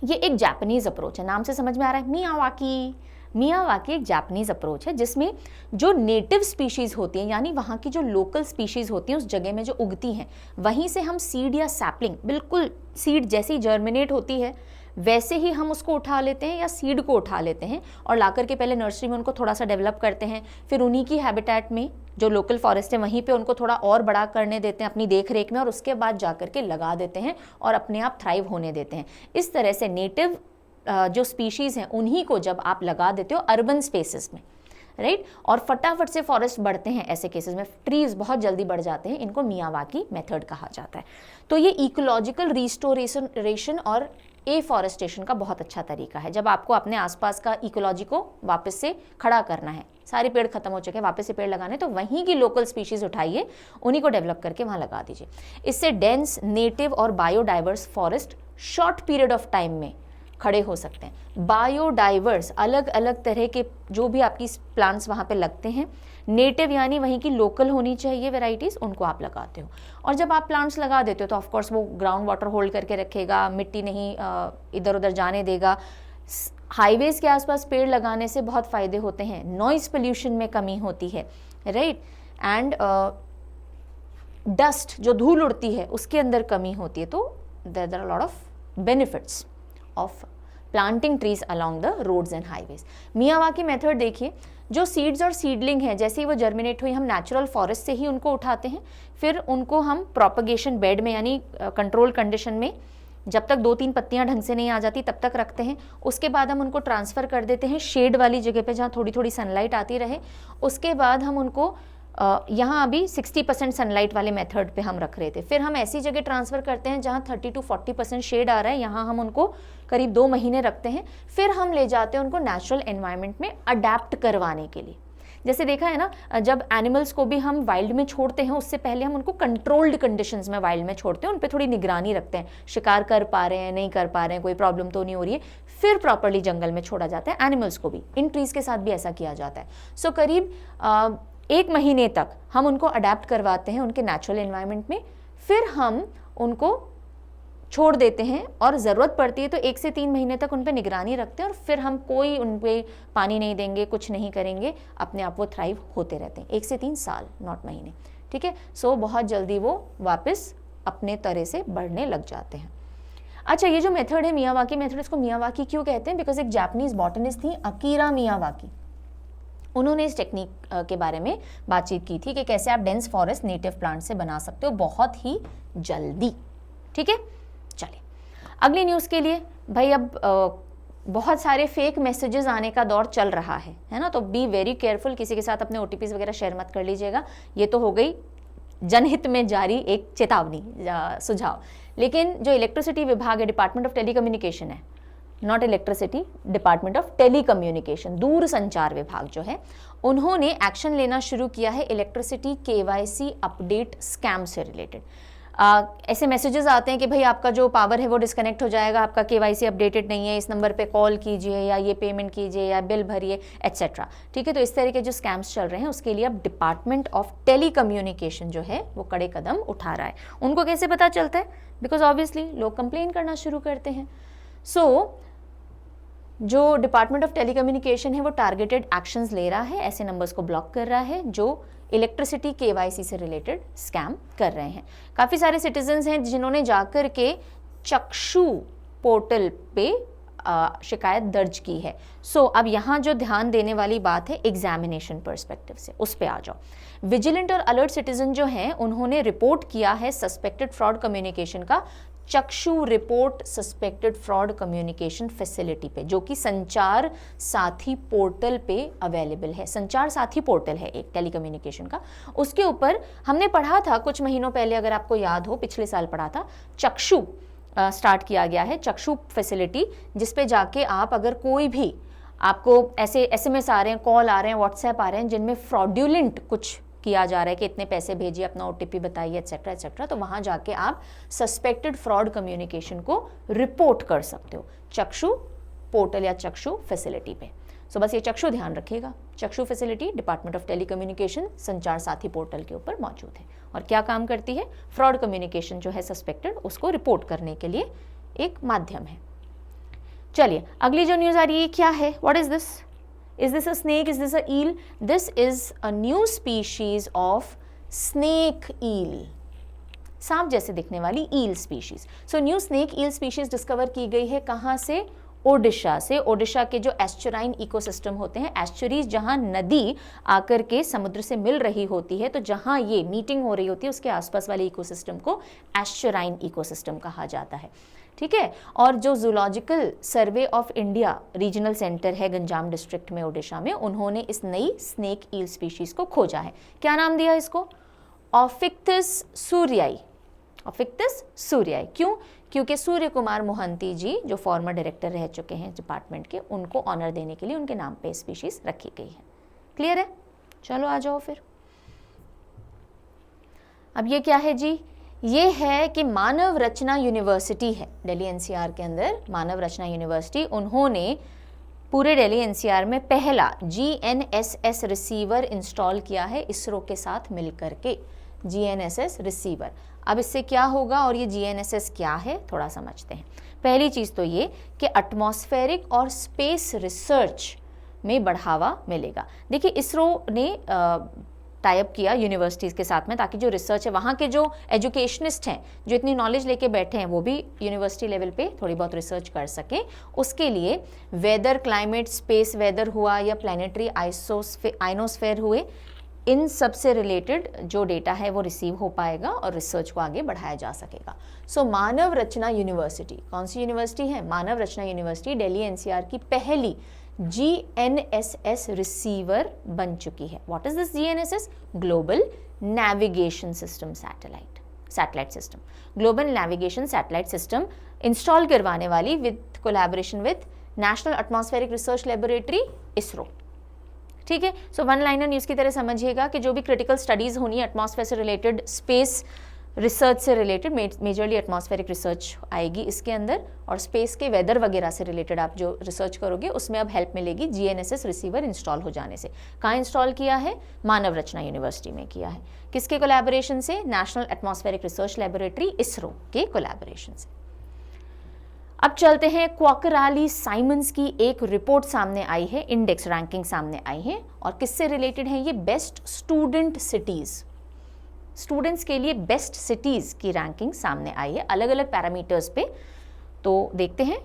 ये एक जापानीज अप्रोच है, नाम से समझ में आ रहा है मियावाकी। मियावाकी एक जापानीज अप्रोच है जिसमें जो नेटिव स्पीशीज़ होती हैं, यानी वहाँ की जो लोकल स्पीशीज़ होती हैं उस जगह में जो उगती हैं, वहीं से हम सीड या सैपलिंग, बिल्कुल सीड जैसी जर्मिनेट होती है वैसे ही हम उसको उठा लेते हैं या सीड को उठा लेते हैं और ला करके पहले नर्सरी में उनको थोड़ा सा डेवलप करते हैं, फिर उन्हीं की हैबिटेट में जो लोकल फॉरेस्ट है वहीं पे उनको थोड़ा और बड़ा करने देते हैं अपनी देख रेख में, और उसके बाद जा करके लगा देते हैं और अपने आप थ्राइव होने देते हैं। इस तरह से नेटिव जो स्पीशीज़ हैं उन्हीं को जब आप लगा देते हो अर्बन स्पेसेस में, राइट, और फटाफट से फॉरेस्ट बढ़ते हैं, ऐसे केसेस में ट्रीज बहुत जल्दी बढ़ जाते हैं, इनको मियावाकी मेथड कहा जाता है। तो ये इकोलॉजिकल रिस्टोरेशन और एफॉरेस्टेशन का बहुत अच्छा तरीका है। जब आपको अपने आसपास का इकोलॉजी को वापस से खड़ा करना है, सारे पेड़ खत्म हो चुके हैं, वापस से पेड़ लगाने, तो वहीं की लोकल स्पीशीज़ उठाइए, उन्हीं को डेवलप करके वहाँ लगा दीजिए। इससे डेंस, नेटिव और biodiverse forest short period of time में खड़े हो सकते हैं। बायोडाइवर्स, अलग अलग तरह के जो भी आपकी प्लांट्स वहाँ पे लगते हैं, नेटिव यानी वहीं की लोकल होनी चाहिए वैरायटीज़, उनको आप लगाते हो। और जब आप प्लांट्स लगा देते हो तो ऑफकोर्स वो ग्राउंड वाटर होल्ड करके रखेगा, मिट्टी नहीं इधर उधर जाने देगा। हाईवेज़ के आसपास पेड़ लगाने से बहुत फ़ायदे होते हैं, नॉइज़ पोल्यूशन में कमी होती है, राइट, एंड डस्ट जो धूल उड़ती है उसके अंदर कमी होती है। तो there are lot of benefits of planting trees along the roads and highways. Miyawaki method देखिए, जो सीड्स और सीडलिंग हैं जैसे ही वो जर्मिनेट हुई हम नेचुरल फॉरेस्ट से ही उनको उठाते हैं, फिर उनको हम प्रोपगेशन बेड में यानी कंट्रोल कंडीशन में जब तक 2-3 पत्तियां ढंग से नहीं आ जाती तब तक रखते हैं। उसके बाद हम उनको ट्रांसफ़र कर देते हैं शेड वाली जगह पे जहाँ थोड़ी थोड़ी सनलाइट आती रहे। उसके बाद हम उनको यहाँ अभी 60% सनलाइट वाले मेथड पे हम रख रहे थे, फिर हम ऐसी जगह ट्रांसफ़र करते हैं जहाँ 30 to 40% शेड आ रहा है, यहाँ हम उनको करीब 2 महीने रखते हैं, फिर हम ले जाते हैं उनको नेचुरल एनवायरनमेंट में अडेप्ट करवाने के लिए। जैसे देखा है ना, जब एनिमल्स को भी हम वाइल्ड में छोड़ते हैं उससे पहले हम उनको कंट्रोल्ड कंडीशंस में वाइल्ड में छोड़ते हैं, उन पर थोड़ी निगरानी रखते हैं, शिकार कर पा रहे हैं नहीं कर पा रहे हैं, कोई प्रॉब्लम तो नहीं हो रही है, फिर प्रॉपरली जंगल में छोड़ा जाता है। एनिमल्स को भी, इन ट्रीज़ के साथ भी ऐसा किया जाता है। सो करीब 1 महीने तक हम उनको अडेप्ट करवाते हैं उनके नेचुरल एनवायरनमेंट में, फिर हम उनको छोड़ देते हैं और ज़रूरत पड़ती है तो 1 से 3 महीने तक उन पर निगरानी रखते हैं और फिर हम कोई उन पर पानी नहीं देंगे, कुछ नहीं करेंगे, अपने आप वो थ्राइव होते रहते हैं 1 से 3 साल, नॉट महीने, ठीक है। सो बहुत जल्दी वो वापस अपने तरह से बढ़ने लग जाते हैं। अच्छा, ये जो मेथड है मियावाकी मेथड, इसको मियावाकी क्यों कहते हैं? बिकॉज एक जापानीज बॉटनिस्ट थी अकीरा मियावाकी, उन्होंने इस टेक्निक के बारे में बातचीत की थी कि कैसे आप डेंस फॉरेस्ट नेटिव प्लांट से बना सकते हो बहुत ही जल्दी, ठीक है। चलिए अगली न्यूज़ के लिए। भाई अब बहुत सारे फेक मैसेजेस आने का दौर चल रहा है ना, तो बी वेरी केयरफुल, किसी के साथ अपने OTPs वगैरह शेयर मत कर लीजिएगा। ये तो हो गई जनहित में जारी एक चेतावनी, सुझाव। लेकिन जो इलेक्ट्रिसिटी विभाग है, डिपार्टमेंट ऑफ टेलीकम्युनिकेशन है, not electricity, department of telecommunication, दूर संचार विभाग जो है, उन्होंने एक्शन लेना शुरू किया है इलेक्ट्रिसिटी KYC अपडेट स्कैम से रिलेटेड। ऐसे मैसेजेस आते हैं कि भाई आपका जो पावर है वो डिस्कनेक्ट हो जाएगा, आपका KYC अपडेटेड नहीं है, इस नंबर पे कॉल कीजिए या ये पेमेंट कीजिए या बिल भरिए एट्सेट्रा, ठीक है। तो इस तरह के जो स्कैम्स चल रहे हैं उसके लिए अब डिपार्टमेंट ऑफ टेलीकम्युनिकेशन जो है वो कड़े कदम उठा रहा है। उनको कैसे पता चलता है? बिकॉज ऑब्वियसली लोग कंप्लेन करना शुरू करते हैं। सो जो डिपार्टमेंट ऑफ टेलीकम्युनिकेशन है वो टारगेटेड एक्शंस ले रहा है, ऐसे नंबर्स को ब्लॉक कर रहा है जो इलेक्ट्रिसिटी KYC से रिलेटेड स्कैम कर रहे हैं। काफ़ी सारे सिटीजन्स हैं जिन्होंने जाकर के चक्षु पोर्टल पे शिकायत दर्ज की है। सो अब यहाँ जो ध्यान देने वाली बात है एग्जामिनेशन पर्सपेक्टिव से, उस पे आ जाओ। विजिलेंट और अलर्ट सिटीजन जो हैं उन्होंने रिपोर्ट किया है सस्पेक्टेड फ्रॉड कम्युनिकेशन का चक्षु report suspected fraud communication facility पे, जो कि संचार साथी पोर्टल पे अवेलेबल है। संचार साथी पोर्टल है एक टेलीकम्युनिकेशन का, उसके ऊपर हमने पढ़ा था कुछ महीनों पहले, अगर आपको याद हो, पिछले साल पढ़ा था, चक्षु स्टार्ट किया गया है, चक्षु फैसिलिटी, जिसपे जाके आप अगर कोई भी आपको ऐसे SMS आ रहे हैं, कॉल आ रहे हैं, व्हाट्सएप आ रहे हैं जिनमें फ्रॉड्यूलेंट कुछ किया जा रहा है कि इतने पैसे भेजिए, अपना OTP बताइए एट्सेट्रा एट्सेट्रा, तो वहाँ जाके आप सस्पेक्टेड फ्रॉड कम्युनिकेशन को रिपोर्ट कर सकते हो चक्षु पोर्टल या चक्षु फैसिलिटी पे। सो बस ये चक्षु ध्यान रखिएगा, चक्षु फैसिलिटी डिपार्टमेंट ऑफ टेलीकम्युनिकेशन संचार साथी पोर्टल के ऊपर मौजूद है। और क्या काम करती है? फ्रॉड कम्युनिकेशन जो है सस्पेक्टेड, उसको रिपोर्ट करने के लिए एक माध्यम है। चलिए अगली जो न्यूज़ आ रही है क्या है? What is this? Is this a snake? Is this a eel? This is a new species of snake eel. सांप जैसे दिखने वाली ईल स्पीशीज। सो न्यू स्नेक ईल स्पीशीज डिस्कवर की गई है कहाँ से? ओडिशा से। ओडिशा के जो एस्चुराइन इकोसिस्टम होते हैं, एस्चुरीज जहाँ नदी आकर के समुद्र से मिल रही होती है, तो जहाँ ये मीटिंग हो रही होती है उसके आसपास वाले इकोसिस्टम को एस्चुराइन इकोसिस्टम कहा जाता है, ठीक है। और जो zoological survey of India regional centre है गंजाम डिस्ट्रिक्ट में ओडिशा में, उन्होंने इस नई स्नेक ईल स्पीशीज को खोजा है। क्या नाम दिया इसको? ऑफिक्थिस सूर्याई। ऑफिक्थिस सूर्याई। क्यों? क्योंकि सूर्य कुमार मोहंती जी जो फॉर्मर डायरेक्टर रह चुके हैं डिपार्टमेंट के, उनको ऑनर देने के लिए उनके नाम पे स्पीशीज रखी गई है। क्लियर है? चलो आ जाओ फिर। अब ये क्या है जी? ये है कि मानव रचना यूनिवर्सिटी है दिल्ली NCR के अंदर, मानव रचना यूनिवर्सिटी, उन्होंने पूरे दिल्ली NCR में पहला GNSS रिसीवर इंस्टॉल किया है इसरो के साथ मिलकर के। GNSS receiver. अब इससे क्या होगा और ये GNSS क्या है थोड़ा समझते हैं। पहली चीज़ तो ये कि एटमॉस्फेरिक और स्पेस रिसर्च में बढ़ावा मिलेगा। देखिए इसरो ने टाइप किया यूनिवर्सिटीज़ के साथ में, ताकि जो रिसर्च है वहाँ के जो एजुकेशनिस्ट हैं जो इतनी नॉलेज लेके बैठे हैं वो भी यूनिवर्सिटी लेवल पे थोड़ी बहुत रिसर्च कर सकें। उसके लिए वेदर, क्लाइमेट, स्पेस वेदर हुआ या प्लानिटरी आइनोस्फेयर हुए, इन सब से रिलेटेड जो डेटा है वो रिसीव हो पाएगा और रिसर्च को आगे बढ़ाया जा सकेगा। सो मानव रचना यूनिवर्सिटी, कौन सी यूनिवर्सिटी है? मानव रचना यूनिवर्सिटी दिल्ली NCR की पहली GNSS रिसीवर बन चुकी है। What is this GNSS? Global navigation system satellite system, global navigation satellite system install करवाने वाली with collaboration with national atmospheric research laboratory ISRO, ठीक है। सो वन लाइनर न्यूज़ की तरह समझिएगा कि जो भी क्रिटिकल स्टडीज़ होनी है एटमॉस्फेयर से रिलेटेड, स्पेस रिसर्च से रिलेटेड, मेजरली एटमॉस्फेरिक रिसर्च आएगी इसके अंदर, और स्पेस के वेदर वगैरह से रिलेटेड आप जो रिसर्च करोगे उसमें अब हेल्प मिलेगी GNSS रिसीवर इंस्टॉल हो जाने से। कहाँ इंस्टॉल किया है? मानव रचना यूनिवर्सिटी में किया है। किसके कोलैबोरेशन से? National atmospheric research laboratory ISRO के कोलैबोरेशन से। अब चलते हैं, क्वाकराली साइमंस की एक रिपोर्ट सामने आई है, इंडेक्स रैंकिंग सामने आई है, और किससे रिलेटेड है ये? बेस्ट स्टूडेंट सिटीज, स्टूडेंट्स के लिए बेस्ट सिटीज की रैंकिंग सामने आई है अलग अलग पैरामीटर्स पे। तो देखते हैं,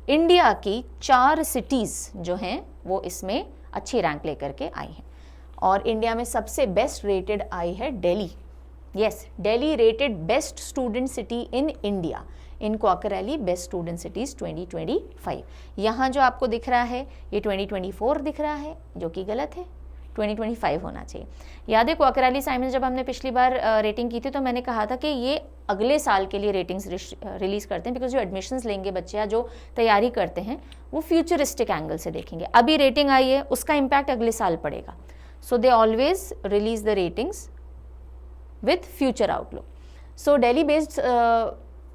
इंडिया की 4 सिटीज जो हैं वो इसमें अच्छी रैंक लेकर के आई हैं, और इंडिया में सबसे बेस्ट रेटेड आई है Delhi. Yes, Delhi rated best student city in India in Quacquarelli best student cities 2025। यहाँ जो आपको दिख रहा है ये 2024 दिख रहा है, जो कि गलत है, 2025 होना चाहिए। याद है क्वाकरैली साइमंस जब हमने पिछली बार रेटिंग की थी तो मैंने कहा था कि ये अगले साल के लिए रेटिंग्स रिलीज करते हैं, बिकॉज जो एडमिशन्स लेंगे बच्चे या जो तैयारी करते हैं वो फ्यूचरिस्टिक एंगल से देखेंगे। अभी रेटिंग आई है, उसका इम्पैक्ट अगले साल पड़ेगा, so they always release the ratings with future outlook. So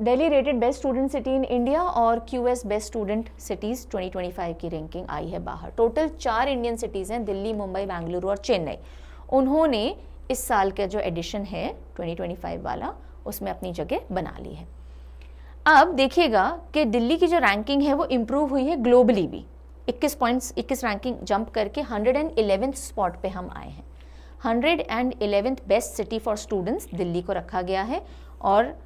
Delhi rated best student city in India और QS बेस्ट स्टूडेंट सिटीज़ 2025 की रैंकिंग आई है बाहर। टोटल 4 इंडियन सिटीज़ हैं, दिल्ली, मुंबई, बेंगलुरु और चेन्नई। उन्होंने इस साल का जो एडिशन है 2025 वाला, उसमें अपनी जगह बना ली है। अब देखिएगा कि दिल्ली की जो रैंकिंग है वो इम्प्रूव हुई है ग्लोबली भी, 21 रैंकिंग जंप करके 111th स्पॉट पे हम आए हैं। 111th best city for students Delhi को रखा गया है, और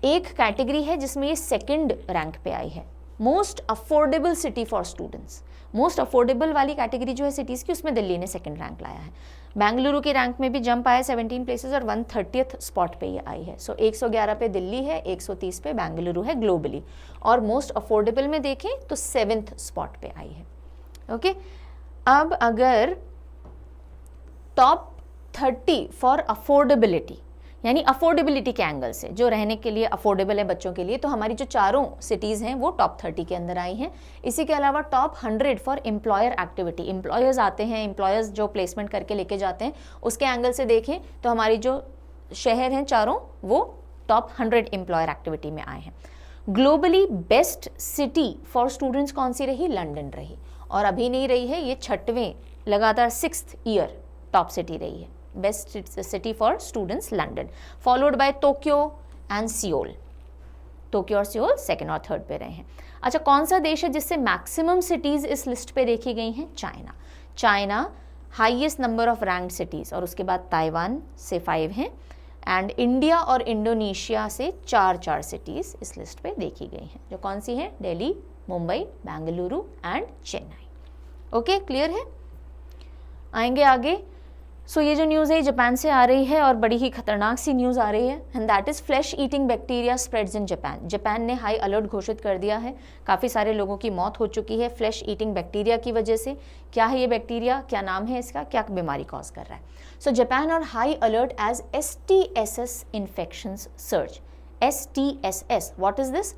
एक कैटेगरी है जिसमें ये 2nd रैंक पे आई है, most affordable city for students. Most affordable वाली कैटेगरी जो है सिटीज़ की, उसमें दिल्ली ने 2nd रैंक लाया है। बेंगलुरु की रैंक में भी जंप आया 17 प्लेसेस और 130th स्पॉट पे ये आई है। सो 111 पे दिल्ली है, 130 पे बेंगलुरु है ग्लोबली, और मोस्ट अफोर्डेबल में देखें तो 7th स्पॉट पे आई है। ओके, अब अगर टॉप 30 फॉर अफोर्डेबिलिटी, यानी अफोर्डेबिलिटी के एंगल से जो रहने के लिए अफोर्डेबल है बच्चों के लिए, तो हमारी जो चारों सिटीज़ हैं वो टॉप 30 के अंदर आई हैं। इसी के अलावा top 100 for employer activity, employers आते हैं, एम्प्लॉयर्स जो प्लेसमेंट करके लेके जाते हैं, उसके एंगल से देखें तो हमारी जो शहर हैं चारों वो टॉप 100 एम्प्लॉयर एक्टिविटी में आए हैं। Globally best city for students कौन सी रही? लंदन रही, और अभी नहीं रही है, ये 6वें लगातार 6th ईयर टॉप सिटी रही है। Best city for students London, followed by Tokyo and Seoul. Tokyo और सियोल 2nd और 3rd पे रहे हैं। अच्छा, कौन सा देश है जिससे मैक्सिमम सिटीज़ इस लिस्ट पे देखी गई हैं? China. China highest number of ranked cities, और उसके बाद ताइवान से 5 हैं, एंड इंडिया और इंडोनेशिया से 4 सिटीज़ इस लिस्ट पे देखी गई हैं, जो कौन सी हैं? Delhi, Mumbai, Bengaluru and Chennai. Okay, clear है? आएंगे आगे। सो ये जो न्यूज़ है जापान से आ रही है, और बड़ी ही खतरनाक सी न्यूज़ आ रही है, and that is flesh eating bacteria spreads in Japan. Japan ने हाई अलर्ट घोषित कर दिया है, काफ़ी सारे लोगों की मौत हो चुकी है फ्लैश ईटिंग बैक्टीरिया की वजह से। क्या है ये बैक्टीरिया, क्या नाम है इसका, क्या बीमारी कॉज कर रहा है? सो जापान और high alert as STSS infections search. STSS, what is this?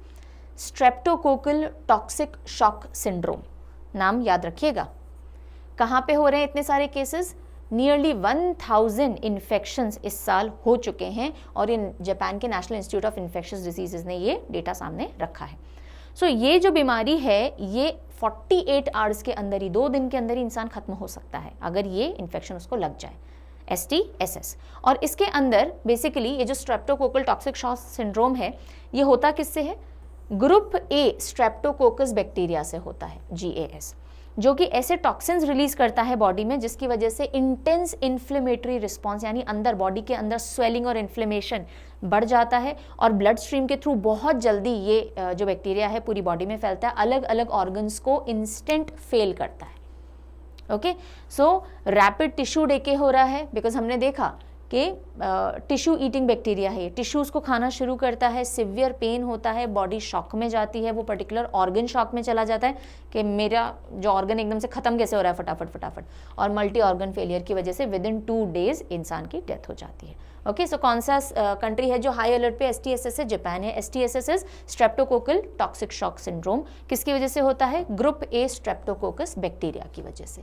Streptococcal toxic shock syndrome, नाम याद रखिएगा। कहाँ पे हो रहे हैं इतने सारे केसेस? नियरली 1000 इन्फेक्शंस इस साल हो चुके हैं, और इन जापान के national institute of infectious diseases ने ये डेटा सामने रखा है। सो ये जो बीमारी है ये 48 आवर्स के अंदर ही, 2 दिन के अंदर ही इंसान खत्म हो सकता है अगर ये इन्फेक्शन उसको लग जाए, STSS। और इसके अंदर बेसिकली ये जो स्ट्रेप्टोकोकल टॉक्सिक शॉक सिंड्रोम है, ये होता किससे है? ग्रुप A स्ट्रेप्टोकोकस बैक्टीरिया से होता है, GAS, जो कि ऐसे टॉक्सिन्स रिलीज करता है बॉडी में जिसकी वजह से इंटेंस इन्फ्लेमेटरी रिस्पॉन्स, यानी अंदर बॉडी के अंदर स्वेलिंग और इन्फ्लेमेशन बढ़ जाता है, और ब्लड स्ट्रीम के थ्रू बहुत जल्दी ये जो बैक्टीरिया है पूरी बॉडी में फैलता है, अलग अलग ऑर्गन्स को इंस्टेंट फेल करता है। ओके, सो रैपिड टिश्यू डेके हो रहा है, बिकॉज हमने देखा कि टिश्यू ईटिंग बैक्टीरिया है, टिश्यूज़ को खाना शुरू करता है, सिवियर पेन होता है, बॉडी शॉक में जाती है, वो पर्टिकुलर ऑर्गन शॉक में चला जाता है कि मेरा जो ऑर्गन एकदम से ख़त्म कैसे हो रहा है फटाफट, और मल्टी ऑर्गन फेलियर की वजह से विदिन 2 डेज इंसान की डेथ हो जाती है। ओके, सो कौन सा कंट्री है जो हाई अलर्ट पे STSS है? जापान है। STSS is streptococcal toxic shock syndrome, किसकी वजह से होता है? ग्रुप A स्ट्रेप्टोकोकस बैक्टीरिया की वजह से।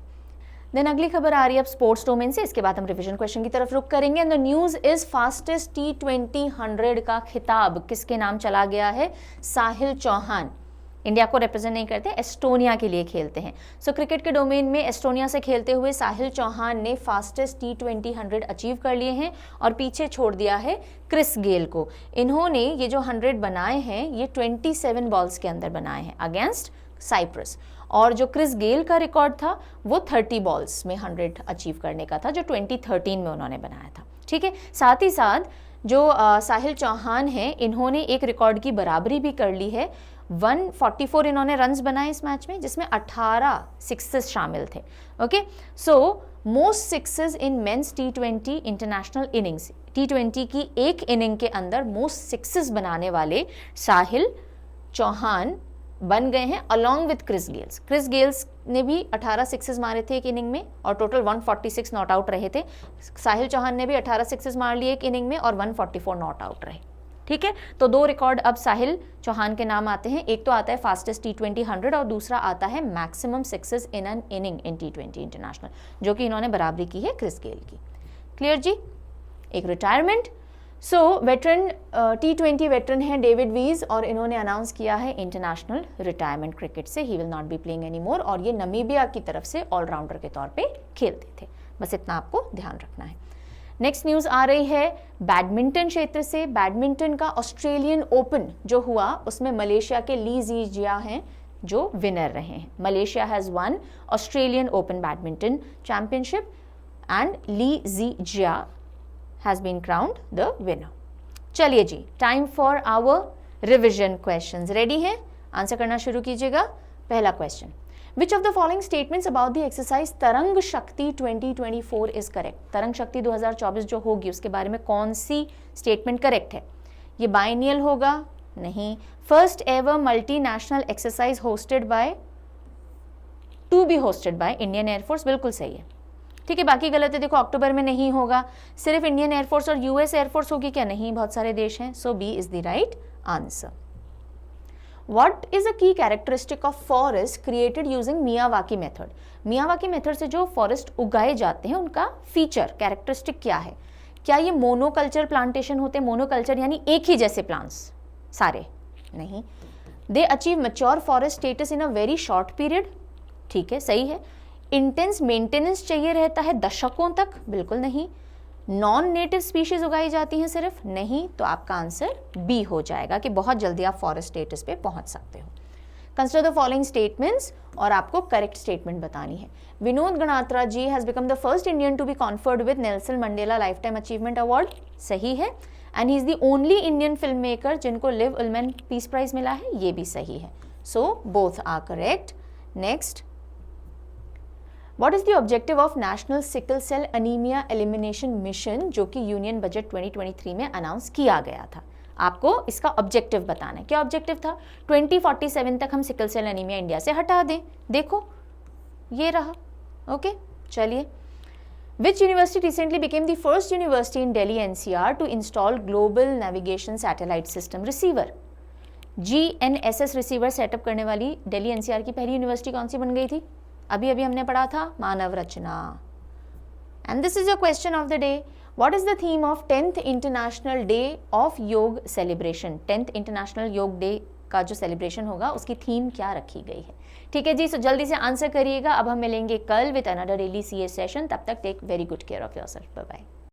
देन अगली खबर आ रही है अब स्पोर्ट्स डोमेन से, इसके बाद हम रिवीजन क्वेश्चन की तरफ रुक करेंगे। And the news is fastest T20 100 का खिताब किसके नाम चला गया है? साहिल चौहान, इंडिया को रिप्रेजेंट नहीं करते, एस्टोनिया के लिए खेलते हैं। सो क्रिकेट के डोमेन में एस्टोनिया से खेलते हुए साहिल चौहान ने फास्टेस्ट T20 100 अचीव कर लिए हैं और पीछे छोड़ दिया है क्रिस गेल को। इन्होंने ये जो 100 बनाए हैं ये 27 बॉल्स के अंदर बनाए हैं अगेंस्ट साइप्रस, और जो क्रिस गेल का रिकॉर्ड था वो 30 बॉल्स में 100 अचीव करने का था, जो 2013 में उन्होंने बनाया था। ठीक है, साथ ही साथ जो साहिल चौहान हैं इन्होंने एक रिकॉर्ड की बराबरी भी कर ली है। 144 इन्होंने रन्स बनाए इस मैच में, जिसमें 18 सिक्सेस शामिल थे। Okay, so most sixes in men's T20 international innings, T20 की एक इनिंग के अंदर मोस्ट सिक्सेस बनाने वाले साहिल चौहान बन गए हैं along with Chris Gayles. Chris Gayles ने भी 18 सिक्सेस मारे थे एक इनिंग में और टोटल 146 नॉट आउट रहे थे। साहिल चौहान ने भी 18 सिक्सेस मार लिए एक इनिंग में और 144 नॉट आउट रहे। ठीक है, तो दो रिकॉर्ड अब साहिल चौहान के नाम आते हैं। एक तो आता है फास्टेस्ट T20 100 और दूसरा आता है maximum sixes in an inning in T20 international, जो कि इन्होंने बराबरी की है क्रिस गेल की। क्लियर जी। एक रिटायरमेंट, सो वेटरन T20 वेटरन है डेविड वीज और इन्होंने अनाउंस किया है इंटरनेशनल रिटायरमेंट क्रिकेट से। He will not be playing any more, और ये नमीबिया की तरफ से ऑलराउंडर के तौर पे खेलते थे। बस इतना आपको ध्यान रखना है। नेक्स्ट न्यूज़ आ रही है बैडमिंटन क्षेत्र से। बैडमिंटन का ऑस्ट्रेलियन ओपन जो हुआ उसमें मलेशिया के ली ज़िजिया हैं जो विनर रहे हैं। Malaysia has won Australian Open badminton championship and Li Zijia has been crowned the winner. चलिए जी, time for our revision questions. Ready हैं? आंसर करना शुरू कीजिएगा। पहला question, which of the following statements about the exercise Tarang Shakti 2024 is correct? तरंग शक्ति 2024 जो होगी उसके बारे में कौन सी स्टेटमेंट करेक्ट है? ये बाइनियल होगा? नहीं। First ever multinational exercise hosted by, to be hosted by Indian Air Force, बिल्कुल सही है। ठीक है, बाकी गलत है। देखो, अक्टूबर में नहीं होगा, सिर्फ इंडियन एयरफोर्स और यूएस एयरफोर्स होगी क्या? नहीं, बहुत सारे देश हैं। So B is the right answer. What is a key characteristic of forest created using Miyawaki method? Miyawaki method से जो फॉरेस्ट उगाए जाते हैं उनका फीचर कैरेक्टरिस्टिक क्या है? क्या ये मोनोकल्चर प्लांटेशन होते हैं? मोनोकल्चर यानी एक ही जैसे प्लांट्स सारे? नहीं। They achieve mature forest status in a very short period? ठीक है, सही है। इंटेंस मेंटेनेंस चाहिए रहता है दशकों तक? बिल्कुल नहीं। नॉन नेटिव स्पीशीज उगाई जाती हैं सिर्फ? नहीं। तो आपका आंसर बी हो जाएगा कि बहुत जल्दी आप फॉरेस्ट स्टेटस पे पहुंच सकते हो। कंसिडर द फॉलोइंग स्टेटमेंट्स और आपको करेक्ट स्टेटमेंट बतानी है। Vinod Ganatra ji has become the first Indian to be conferred with Nelson Mandela life time achievement award, सही है। And he is the only Indian film maker जिनको लिव उलमैन पीस प्राइज मिला है, ये भी सही है। So both are correct. Next, What is the objective of National Sickle Cell Anemia Elimination Mission जो कि यूनियन बजट 2023 में अनाउंस किया गया था? आपको इसका ऑब्जेक्टिव बताना है। क्या ऑब्जेक्टिव था? 2047 तक हम सिकल सेल एनीमिया इंडिया से हटा दें। देखो ये रहा। ओके, चलिए। Which university recently became the first university in Delhi NCR to install Global Navigation Satellite System receiver? GNSS receiver setup करने वाली दिल्ली NCR की पहली यूनिवर्सिटी कौन सी बन गई थी? अभी अभी हमने पढ़ा था, Manav Rachna. And this is a question of the day. What is the theme of 10th international day of yoga celebration? 10th international yoga day का जो सेलिब्रेशन होगा उसकी थीम क्या रखी गई है? ठीक है जी, सो जल्दी से आंसर करिएगा। अब हम मिलेंगे कल with another daily CA session. तब तक take very good care of yourself. Bye bye.